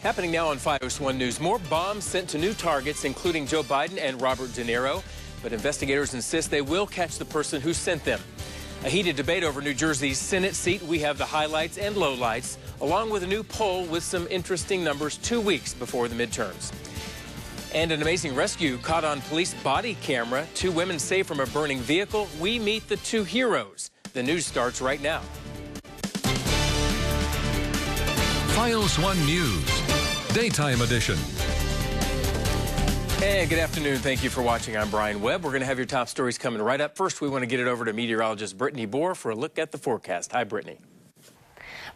Happening now on FiOS 1 News. More bombs sent to new targets, including Joe Biden and Robert De Niro. But investigators insist they will catch the person who sent them. A heated debate over New Jersey's Senate seat. We have the highlights and lowlights, along with a new poll with some interesting numbers 2 weeks before the midterms. And an amazing rescue caught on police body camera. 2 women saved from a burning vehicle. We meet the 2 heroes. The news starts right now. FiOS 1 News, Daytime Edition. And good afternoon. Thank you for watching. I'm Brian Webb. We're going to have your top stories coming right up. First, we want to get it over to meteorologist Brittany Bohr for a look at the forecast. Hi, Brittany.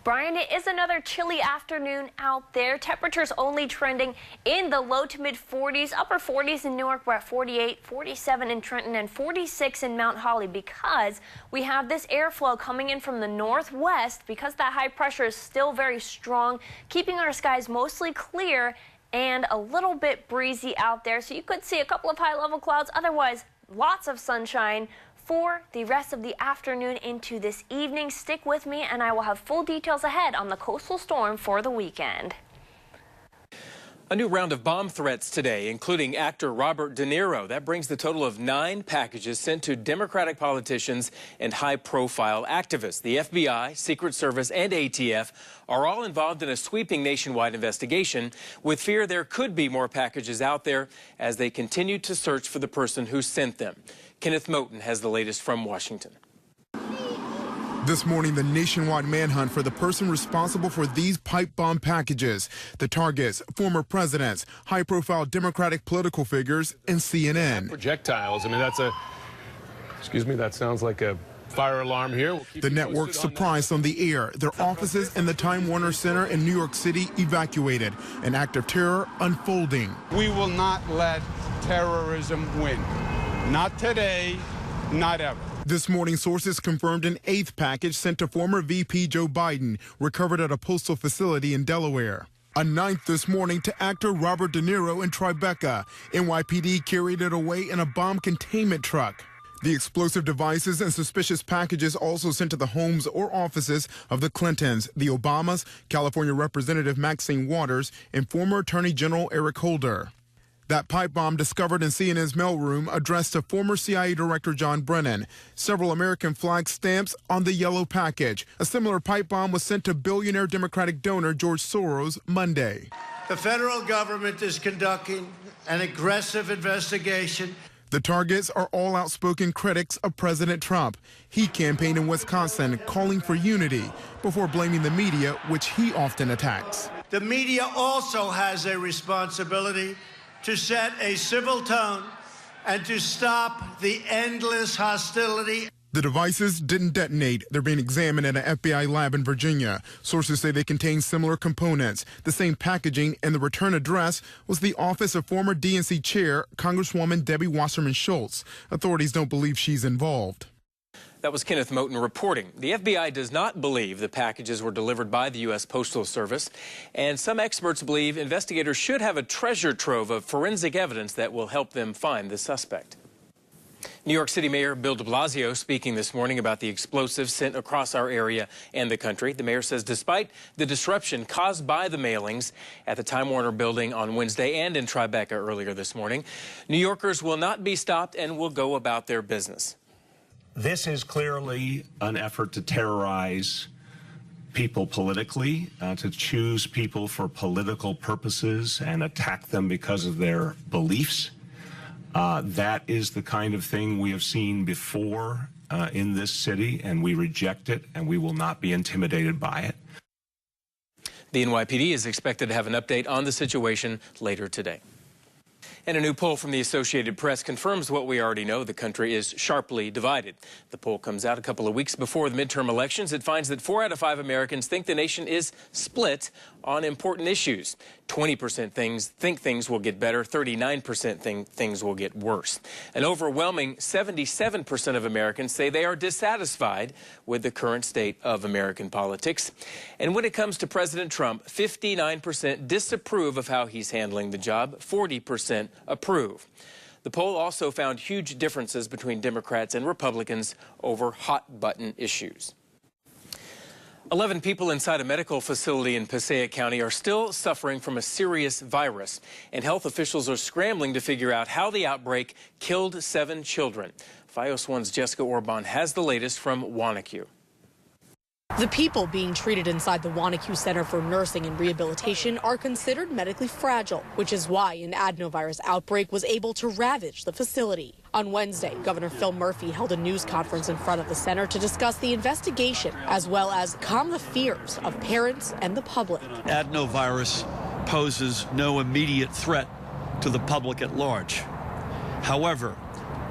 Brian, it is another chilly afternoon out there. Temperatures only trending in the low to mid 40s, upper 40s in Newark. We're at 48, 47 in Trenton, and 46 in Mount Holly because we have this airflow coming in from the northwest because that high pressure is still very strong, keeping our skies mostly clear and a little bit breezy out there. So you could see a couple of high-level clouds, otherwise lots of sunshine for the rest of the afternoon into this evening. Stick with me and I will have full details ahead on the coastal storm for the weekend. A new round of bomb threats today, including actor Robert De Niro. That brings the total of 9 packages sent to Democratic politicians and high-profile activists. The FBI, Secret Service, and ATF are all involved in a sweeping nationwide investigation, with fear there could be more packages out there as they continue to search for the person who sent them. Kenneth Moten has the latest from Washington. This morning, the nationwide manhunt for the person responsible for these pipe bomb packages. The targets, former presidents, high-profile Democratic political figures, and CNN. Projectiles. I mean, that sounds like a fire alarm here. The network surprised on the air. Their offices in the Time Warner Center in New York City evacuated. An act of terror unfolding. We will not let terrorism win. Not today, not ever. This morning, sources confirmed an 8th package sent to former VP Joe Biden, recovered at a postal facility in Delaware. A 9th this morning to actor Robert De Niro in Tribeca. NYPD carried it away in a bomb containment truck. The explosive devices and suspicious packages also sent to the homes or offices of the Clintons, the Obamas, California Representative Maxine Waters, and former Attorney General Eric Holder. That pipe bomb discovered in CNN's mailroom addressed to former CIA Director John Brennan. Several American flag stamps on the yellow package. A similar pipe bomb was sent to billionaire Democratic donor George Soros Monday. The federal government is conducting an aggressive investigation. The targets are all outspoken critics of President Trump. He campaigned in Wisconsin calling for unity before blaming the media, which he often attacks. The media also has a responsibility to set a civil tone and to stop the endless hostility. The devices didn't detonate. They're being examined at an FBI lab in Virginia. Sources say they contain similar components. The same packaging and the return address was the office of former DNC chair, Congresswoman Debbie Wasserman Schultz. Authorities don't believe she's involved. That was Kenneth Moten reporting. The FBI does not believe the packages were delivered by the U.S. Postal Service, and some experts believe investigators should have a treasure trove of forensic evidence that will help them find the suspect. New York City Mayor Bill de Blasio speaking this morning about the explosives sent across our area and the country. The mayor says despite the disruption caused by the mailings at the Time Warner building on Wednesday and in Tribeca earlier this morning, New Yorkers will not be stopped and will go about their business. This is clearly an effort to terrorize people politically, to choose people for political purposes and attack them because of their beliefs. That is the kind of thing we have seen before in this city, and we reject it, and we will not be intimidated by it. The NYPD is expected to have an update on the situation later today. And a new poll from the Associated Press confirms what we already know. The country is sharply divided. The poll comes out a couple of weeks before the midterm elections. It finds that 4 out of 5 Americans think the nation is split on important issues. 20% think things will get better. 39% think things will get worse. An overwhelming 77% of Americans say they are dissatisfied with the current state of American politics. And when it comes to President Trump, 59% disapprove of how he's handling the job. 40% approve. The poll also found huge differences between Democrats and Republicans over hot-button issues. 11 people inside a medical facility in Passaic County are still suffering from a serious virus, and health officials are scrambling to figure out how the outbreak killed 7 children. FiOS 1's Jessica Orban has the latest from Wanaque. The people being treated inside the Wanaque Center for Nursing and Rehabilitation are considered medically fragile, which is why an adenovirus outbreak was able to ravage the facility. On Wednesday, Governor Phil Murphy held a news conference in front of the center to discuss the investigation, as well as calm the fears of parents and the public. Adenovirus poses no immediate threat to the public at large. However,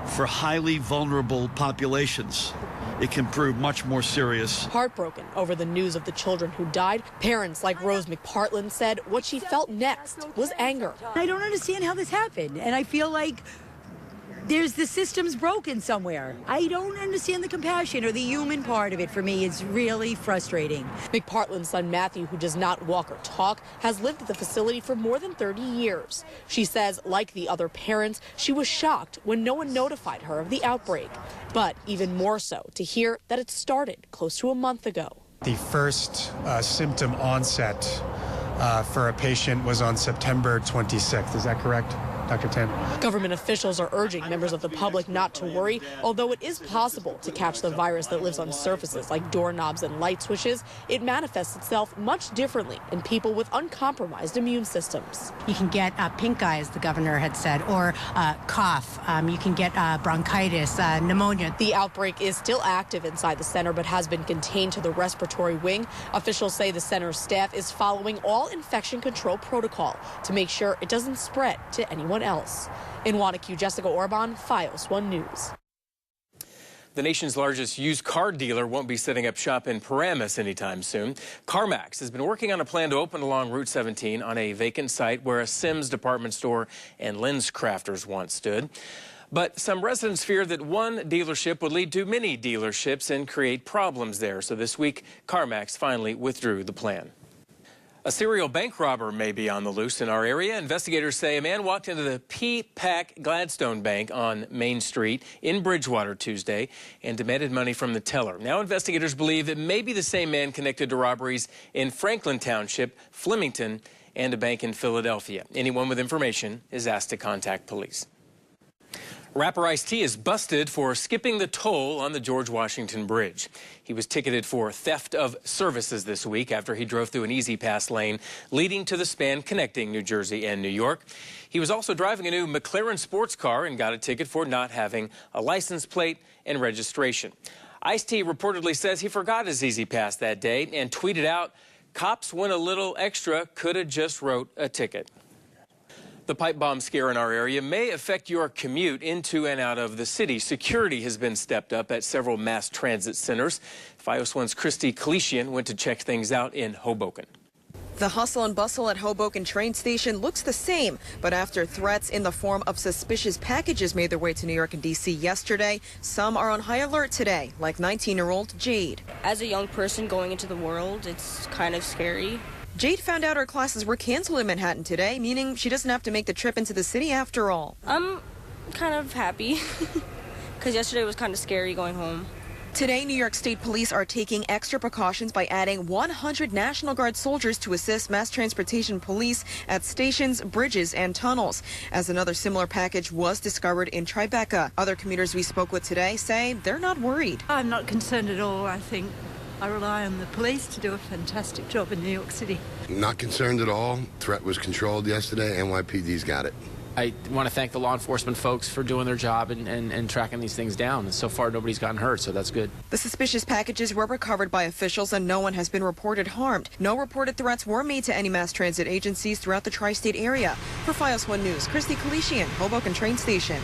for highly vulnerable populations, it can prove much more serious. Heartbroken over the news of the children who died, parents like Rose McPartland said what she felt next was anger. I don't understand how this happened, and I feel like the system's broken somewhere. I don't understand the compassion or the human part of it. For me, it's really frustrating. McPartland's son Matthew, who does not walk or talk, has lived at the facility for more than 30 years. She says, like the other parents, she was shocked when no one notified her of the outbreak, but even more so to hear that it started close to a month ago. The first symptom onset for a patient was on September 26th. Is that correct, Dr. Tam? Government officials are urging members of the public not to worry, although it is possible to catch the virus that lives on surfaces like doorknobs and light switches. It manifests itself much differently in people with uncompromised immune systems. You can get pink eye, as the governor had said, or cough. You can get bronchitis, pneumonia. The outbreak is still active inside the center, but has been contained to the respiratory wing. Officials say the center's staff is following all infection control protocol to make sure it doesn't spread to anyone else. In Wanaque, Jessica Orban, FiOS 1 News. The nation's largest used car dealer won't be setting up shop in Paramus anytime soon. CarMax has been working on a plan to open along Route 17 on a vacant site where a Sims department store and lens crafters once stood. But some residents fear that one dealership would lead to many dealerships and create problems there. So this week, CarMax finally withdrew the plan. A serial bank robber may be on the loose in our area. Investigators say a man walked into the P-PAC Gladstone Bank on Main Street in Bridgewater Tuesday and demanded money from the teller. Now investigators believe it may be the same man connected to robberies in Franklin Township, Flemington, and a bank in Philadelphia. Anyone with information is asked to contact police. Rapper Ice-T is busted for skipping the toll on the George Washington Bridge. He was ticketed for theft of services this week after he drove through an E-ZPass lane leading to the span connecting New Jersey and New York. He was also driving a new McLaren sports car and got a ticket for not having a license plate and registration. Ice-T reportedly says he forgot his E-ZPass that day and tweeted out, "Cops went a little extra, coulda just wrote a ticket." The pipe bomb scare in our area may affect your commute into and out of the city. Security has been stepped up at several mass transit centers. FiOS 1's Christy Kalishian went to check things out in Hoboken. The hustle and bustle at Hoboken train station looks the same, but after threats in the form of suspicious packages made their way to New York and D.C. yesterday, some are on high alert today, like 19-year-old Jade. As a young person going into the world, it's kind of scary. Jade found out her classes were canceled in Manhattan today, meaning she doesn't have to make the trip into the city after all. I'm kind of happy because yesterday was kind of scary going home. Today, New York State Police are taking extra precautions by adding 100 National Guard soldiers to assist mass transportation police at stations, bridges, and tunnels, as another similar package was discovered in Tribeca. Other commuters we spoke with today say they're not worried. I'm not concerned at all. I think I rely on the police to do a fantastic job in New York City. Not concerned at all. Threat was controlled yesterday. NYPD's got it. I want to thank the law enforcement folks for doing their job and tracking these things down. And so far, nobody's gotten hurt, so that's good. The suspicious packages were recovered by officials and no one has been reported harmed. No reported threats were made to any mass transit agencies throughout the tri-state area. For FiOS 1 News, Christy Kalishian, Hoboken Train Station.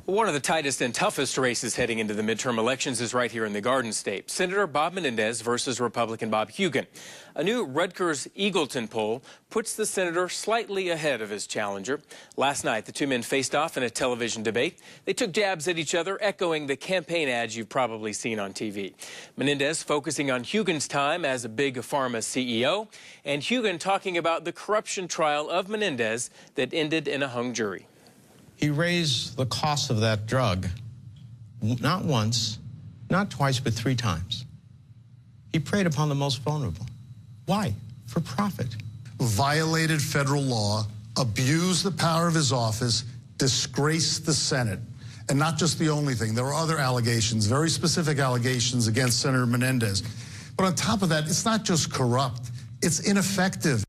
One of the tightest and toughest races heading into the midterm elections is right here in the Garden State. Senator Bob Menendez versus Republican Bob Hugin. A new Rutgers-Eagleton poll puts the senator slightly ahead of his challenger. Last night, the two men faced off in a television debate. They took jabs at each other, echoing the campaign ads you've probably seen on TV. Menendez focusing on Hugin's time as a big pharma CEO, and Hugin talking about the corruption trial of Menendez that ended in a hung jury. He raised the cost of that drug not once, not twice, but 3 times. He preyed upon the most vulnerable. Why? For profit. Violated federal law, abused the power of his office, disgraced the Senate. And not just the only thing. There were other allegations, very specific allegations against Senator Menendez. But on top of that, it's not just corrupt, it's ineffective.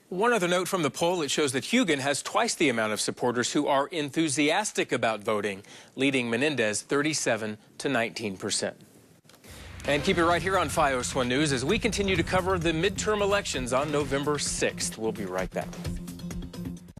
One other note from the poll, it shows that Hugen has twice the amount of supporters who are enthusiastic about voting, leading Menendez 37 to 19%. And keep it right here on FiOS 1 News as we continue to cover the midterm elections on November 6th. We'll be right back.